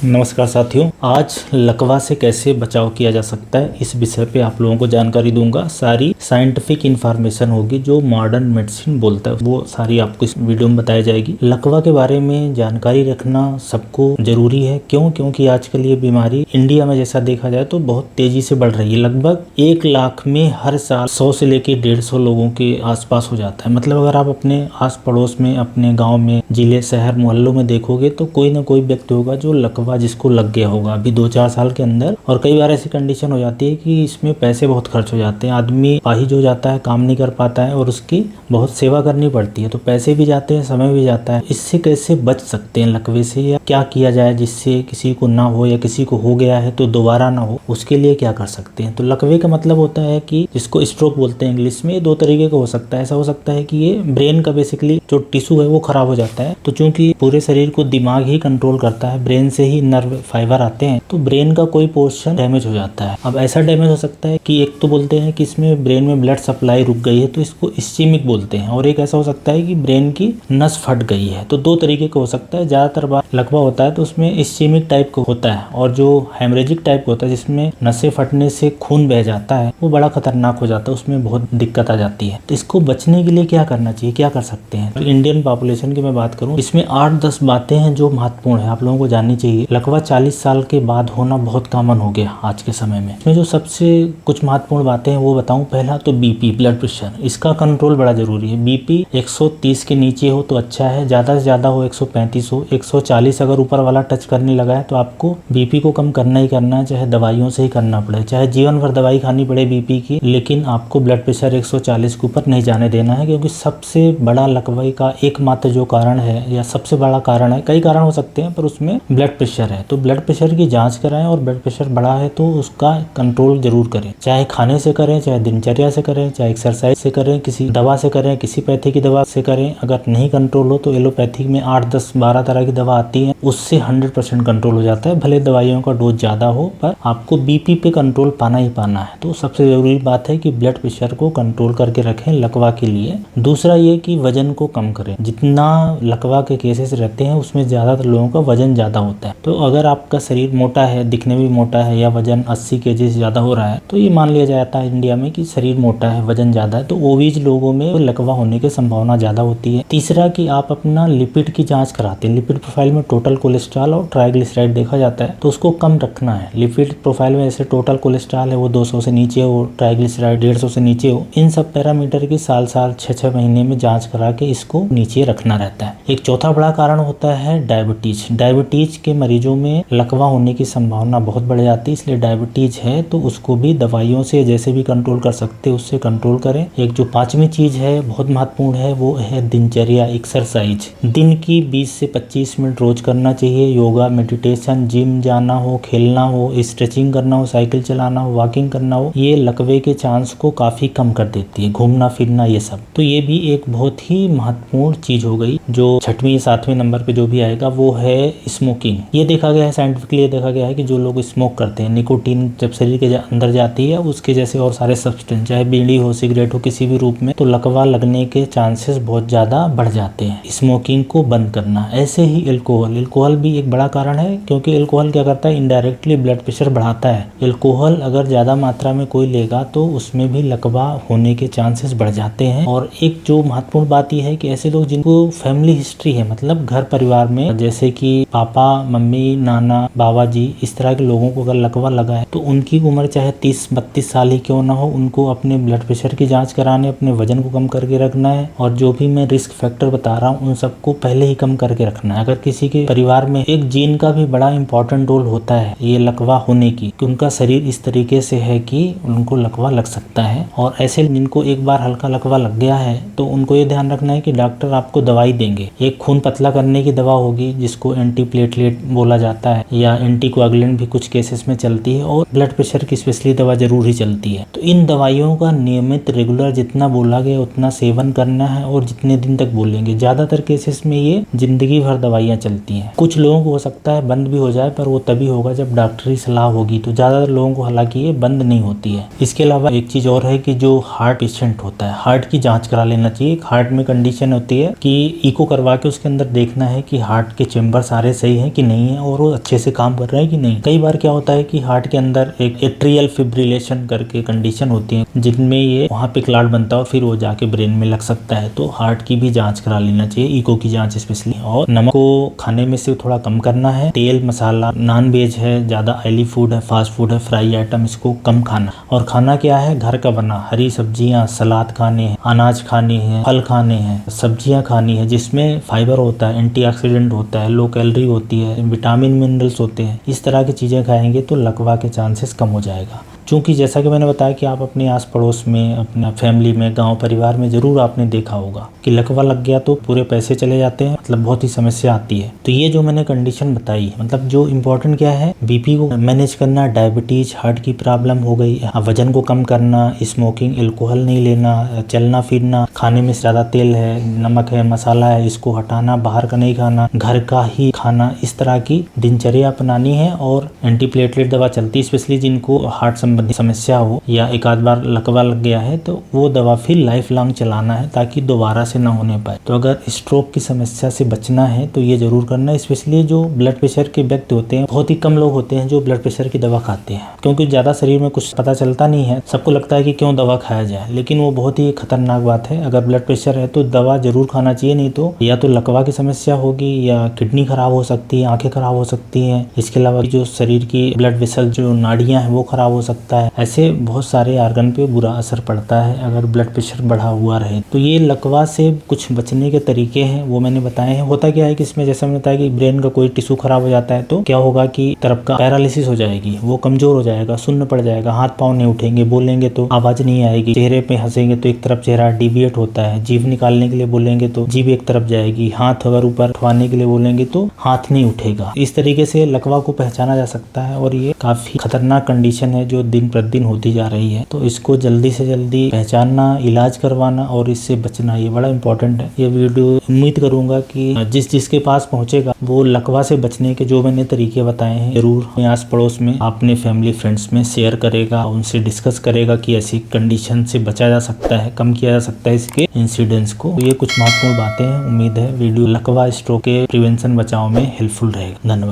नमस्कार साथियों, आज लकवा से कैसे बचाव किया जा सकता है इस विषय पे आप लोगों को जानकारी दूंगा। सारी साइंटिफिक इंफॉर्मेशन होगी जो मॉडर्न मेडिसिन बोलता है, वो सारी आपको इस वीडियो में बताई जाएगी। लकवा के बारे में जानकारी रखना सबको जरूरी है। क्योंकि आजकल ये बीमारी इंडिया में जैसा देखा जाए तो बहुत तेजी से बढ़ रही है। लगभग 1 लाख में हर साल 100 से लेकर 150 लोगों के आसपास हो जाता है। मतलब अगर आप अपने आस पड़ोस में, अपने गाँव में, जिले, शहर, मोहल्लों में देखोगे तो कोई ना कोई व्यक्ति होगा जो लकवा जिसको लग गया होगा अभी 2-4 साल के अंदर। और कई बार ऐसी कंडीशन हो जाती है कि इसमें पैसे बहुत खर्च हो जाते हैं, आदमी अपाहिज हो जाता है, काम नहीं कर पाता है और उसकी बहुत सेवा करनी पड़ती है, तो पैसे भी जाते हैं, समय भी जाता है। इससे कैसे बच सकते हैं लकवे से, या क्या किया जाए जिससे किसी को ना हो, या किसी को हो गया है तो दोबारा ना हो, उसके लिए क्या कर सकते हैं। तो लकवे का मतलब होता है कि जिसको स्ट्रोक बोलते हैं इंग्लिश में, 2 तरीके का हो सकता है। ऐसा हो सकता है कि ये ब्रेन का बेसिकली जो टिश्यू है वो खराब हो जाता है। तो चूंकि पूरे शरीर को दिमाग ही कंट्रोल करता है, ब्रेन से ही नर्व फाइबर आते हैं, तो ब्रेन का कोई पोर्शन डैमेज हो जाता है। अब ऐसा डैमेज हो सकता है कि एक तो बोलते हैं कि इसमें ब्रेन में ब्लड सप्लाई रुक गई है, तो इसको इस्चीमिक बोलते हैं। और एक ऐसा हो सकता है कि ब्रेन की नस फट गई है। तो 2 तरीके का हो सकता है। ज्यादातर बार लकवा होता है तो उसमें इस्चीमिक टाइप का होता है, और जो हेमरेजिक टाइप का होता है जिसमें नसें फटने से खून बह जाता है, वो बड़ा खतरनाक हो जाता है, उसमें बहुत दिक्कत आ जाती है। तो इसको बचने के लिए क्या करना चाहिए, क्या कर सकते हैं। तो इंडियन पॉपुलेशन की मैं बात करूं, इसमें 8-10 बातें हैं जो महत्वपूर्ण है, आप लोगों को जाननी चाहिए। लकवा 40 साल के बाद होना बहुत कॉमन हो गया आज के समय में। इसमें जो सबसे कुछ महत्वपूर्ण बातें हैं वो बताऊं। पहला तो बीपी, ब्लड प्रेशर, इसका कंट्रोल बड़ा जरूरी है। बीपी 130 के नीचे हो तो अच्छा है, ज्यादा से ज्यादा हो 135 हो। 140 अगर ऊपर वाला टच करने लगा है तो आपको बीपी को कम करना ही करना है, चाहे दवाइयों से ही करना पड़े, चाहे जीवन भर दवाई खानी पड़े बीपी की, लेकिन आपको ब्लड प्रेशर 140 के ऊपर नहीं जाने देना है। क्योंकि सबसे बड़ा लकवे का एकमात्र जो कारण है, या सबसे बड़ा कारण है, कई कारण हो सकते हैं पर उसमें ब्लड प्रेशर है। तो ब्लड प्रेशर की जांच कराएं, और ब्लड प्रेशर बढ़ा है तो उसका कंट्रोल जरूर करें, चाहे खाने से करें, चाहे दिनचर्या से करें, चाहे एक्सरसाइज से करें, किसी दवा से करें, किसी पैथी की दवा से करें। अगर नहीं कंट्रोल हो तो एलोपैथिक में 8-10-12 तरह की दवा आती है, उससे 100% कंट्रोल हो जाता है। भले दवाइयों का डोज ज्यादा हो, पर आपको बीपी पे कंट्रोल पाना ही पाना है। तो सबसे जरूरी बात है कि ब्लड प्रेशर को कंट्रोल करके रखें लकवा के लिए। दूसरा ये कि वजन को कम करें। जितना लकवा के केसेस रहते हैं उसमें ज्यादातर लोगों का वजन ज्यादा होता है। तो अगर आपका शरीर मोटा है, दिखने में मोटा है, या वजन 80 kg से ज्यादा हो रहा है, तो ये मान लिया जाता है इंडिया में कि शरीर मोटा है, वजन ज्यादा है। तो ओबीज लोगों में लकवा होने की संभावना ज्यादा होती है। तीसरा कि आप अपना लिपिड की जांच कराते हैं। लिपिड प्रोफाइल में टोटल कोलेस्ट्रॉल और ट्राइग्लिसराइड देखा जाता है, तो उसको कम रखना है। लिपिड प्रोफाइल में जैसे टोटल कोलेस्ट्रॉल है वो 200 से नीचे हो, ट्राइग्लिसराइड 150 से नीचे हो। इन सब पैरामीटर की साल 6-6 महीने में जांच करा के इसको नीचे रखना रहता है। एक चौथा बड़ा कारण होता है डायबिटीज। डायबिटीज के मरीजों में लकवा होने की संभावना बहुत बढ़ जाती है, इसलिए डायबिटीज है तो उसको भी दवाइयों से जैसे भी कंट्रोल कर सकते हैं उससे कंट्रोल करें। एक जो 5वीं चीज है बहुत महत्वपूर्ण है, वो है दिनचर्या, एक्सरसाइज। दिन की 20 से 25 मिनट रोज करना चाहिए। योगा, मेडिटेशन, जिम जाना हो, खेलना हो, स्ट्रेचिंग करना हो, साइकिल चलाना हो, वॉकिंग करना हो, ये लकवे के चांस को काफी कम कर देती है। घूमना फिरना ये सब, तो ये भी एक बहुत ही महत्वपूर्ण चीज हो गई। जो 6वें 7वें नंबर पे जो भी आएगा वो है स्मोकिंग। ये देखा गया है, साइंटिफिकली ये देखा गया है कि जो लोग स्मोक करते हैं, निकोटीन जब शरीर के अंदर जाती है, उसके जैसे और सारे सब्सटेंस, चाहे बीड़ी हो, सिगरेट हो, किसी भी रूप में, तो लकवा लगने के चांसेस बहुत ज्यादा बढ़ जाते हैं। स्मोकिंग को बंद करना। ऐसे ही अल्कोहल भी एक बड़ा कारण है, क्योंकि अल्कोहल क्या करता है, इनडायरेक्टली ब्लड प्रेशर बढ़ाता है। अल्कोहल अगर ज्यादा मात्रा में कोई लेगा तो उसमें भी लकवा होने के चांसेस बढ़ जाते हैं। और एक जो महत्वपूर्ण बात यह है कि ऐसे लोग जिनको फैमिली हिस्ट्री है, मतलब घर परिवार में जैसे कि पापा, मम्मी, नाना, बाबा जी, इस तरह के लोगों को अगर लकवा लगा है तो उनकी उम्र चाहे 30-32 साल ही क्यों ना हो, उनको अपने ब्लड प्रेशर की जांच कराने, अपने वजन को कम करके रखना है। और जो भी मैं रिस्क फैक्टर बता रहा हूँ उन सबको पहले ही कम करके रखना है। अगर किसी के परिवार में एक जीन का भी बड़ा इंपॉर्टेंट रोल होता है ये लकवा होने की, कि उनका शरीर इस तरीके से है कि उनको लकवा लग सकता है। और ऐसे जिनको एक बार हल्का लकवा लग गया है तो उनको ये ध्यान रखना है कि डॉक्टर आपको दवाई देंगे। एक खून पतला करने की दवा होगी जिसको एंटीप्लेटलेट बोला जाता है, या एंटीकोएगुलेंट भी कुछ केसेस में चलती है, और ब्लड प्रेशर की स्पेशली दवा जरूर ही चलती है। तो इन दवाइयों का नियमित रेगुलर जितना बोला गया उतना सेवन करना है, और जितने दिन तक बोलेंगे। ज्यादातर केसेस में ये जिंदगी भर दवाइयाँ चलती हैं। कुछ लोगों को हो सकता है बंद भी हो जाए, पर वो तभी होगा जब डॉक्टरी सलाह होगी। तो ज्यादातर लोगों को हालांकि ये बंद नहीं होती है। इसके अलावा एक चीज और है कि जो हार्ट पेशेंट होता है, हार्ट की जांच करा लेना चाहिए। हार्ट में कंडीशन होती है कि इको करवा के उसके अंदर देखना है कि हार्ट के चेम्बर सारे सही हैं कि नहीं है और वो अच्छे से काम कर रहा है कि नहीं। कई बार क्या होता है कि हार्ट के अंदर एक एट्रियल फिब्रिलेशन करके कंडीशन होती है जिनमें ये वहाँ पे क्लॉट बनता है और फिर वो जाके ब्रेन में लग सकता है। तो हार्ट की भी जांच करा लेना चाहिए, इको की जांच स्पेशली। और नमक को खाने में से थोड़ा कम करना है। तेल मसाला, नॉन वेज है, ज्यादा ऑयली फूड है, फास्ट फूड है, फ्राई आइटम, इसको कम खाना। और खाना क्या है, घर का बना, हरी सब्जियां, सलाद खाने हैं, अनाज खाने हैं, फल खाने हैं, सब्जियां खानी है जिसमें फाइबर होता है, एंटीऑक्सीडेंट होता है, लो कैलोरी होती है, विटामिन मिनरल्स होते हैं। इस तरह की चीजें खाएंगे तो लकवा के चांसेस कम हो जाएगा। क्योंकि जैसा कि मैंने बताया कि आप अपने आस पड़ोस में, अपना फैमिली में, गांव परिवार में जरूर आपने देखा होगा कि लकवा लग गया तो पूरे पैसे चले जाते हैं, मतलब बहुत ही समस्या आती है। तो ये जो मैंने कंडीशन बताई, मतलब जो इम्पोर्टेंट क्या है, बीपी को मैनेज करना, डायबिटीज, हार्ट की प्रॉब्लम हो गई, वजन को कम करना, स्मोकिंग, एल्कोहल नहीं लेना, चलना फिरना, खाने में ज्यादा तेल है, नमक है, मसाला है, इसको हटाना, बाहर का नहीं खाना, घर का ही खाना, इस तरह की दिनचर्या अपनानी है। और एंटीप्लेटलेट दवा चलती है, स्पेशली जिनको हार्ट संबंधी समस्या हो या एक आध बार लकवा लग गया है तो वो दवा फिर लाइफ लॉन्ग चलाना है ताकि दोबारा से ना होने पाए। तो अगर स्ट्रोक की समस्या से बचना है तो ये जरूर करना है। स्पेशली जो ब्लड प्रेशर के व्यक्ति होते हैं, बहुत ही कम लोग होते हैं जो ब्लड प्रेशर की दवा खाते हैं, क्योंकि ज्यादा शरीर में कुछ पता चलता नहीं है। सबको लगता है कि क्यों दवा खाया जाए, लेकिन वो बहुत ही खतरनाक बात है। अगर ब्लड प्रेशर है तो दवा जरूर खाना चाहिए, नहीं तो या तो लकवा की समस्या होगी या किडनी खराब हो सकती है, आंखें खराब हो सकती हैं। इसके अलावा जो शरीर की ब्लड वेसल, जो नाड़ियां हैं, वो खराब हो सकता है। ऐसे बहुत सारे आर्गन पे बुरा असर पड़ता है अगर ब्लड प्रेशर बढ़ा हुआ रहे। तो ये लकवा से कुछ बचने के तरीके हैं वो मैंने बताए हैं। होता क्या है कि इसमें जैसे मैंने बताया कि ब्रेन का कोई टिश्यू खराब हो जाता है तो क्या होगा कि तरफ का पैरालिसिस हो जाएगी, वो कमजोर हो जाएगा, सुन्न पड़ जाएगा, हाथ पांव नहीं उठेंगे, बोलेंगे तो आवाज नहीं आएगी, चेहरे पे हंसेंगे तो एक तरफ चेहरा डिविएट होता है, जीभ निकालने के लिए बोलेंगे तो जीभ एक तरफ जाएगी, हाथ अगर ऊपर उठवाने के लिए बोलेंगे तो हाथ नहीं उठेगा। इस तरीके से लकवा को पहचाना जा सकता है और ये काफी खतरनाक कंडीशन है जो दिन प्रतिदिन होती जा रही है। तो इसको जल्दी से जल्दी पहचानना, इलाज करवाना और इससे बचना, ये बड़ा इंपॉर्टेंट है। ये वीडियो उम्मीद करूंगा कि जिसके पास पहुंचेगा वो लकवा से बचने के जो मैंने तरीके बताए हैं जरूर अपने आस पड़ोस में, अपने फैमिली फ्रेंड्स में शेयर करेगा, उनसे डिस्कस करेगा कि ऐसी कंडीशन से बचा जा सकता है, कम किया जा सकता है इसके इंसिडेंट्स को। तो ये कुछ महत्वपूर्ण बातें हैं। उम्मीद है वीडियो लकवा स्ट्रोक के प्रिवेंशन बचाव में हेल्पफुल रहेगा। धन्यवाद।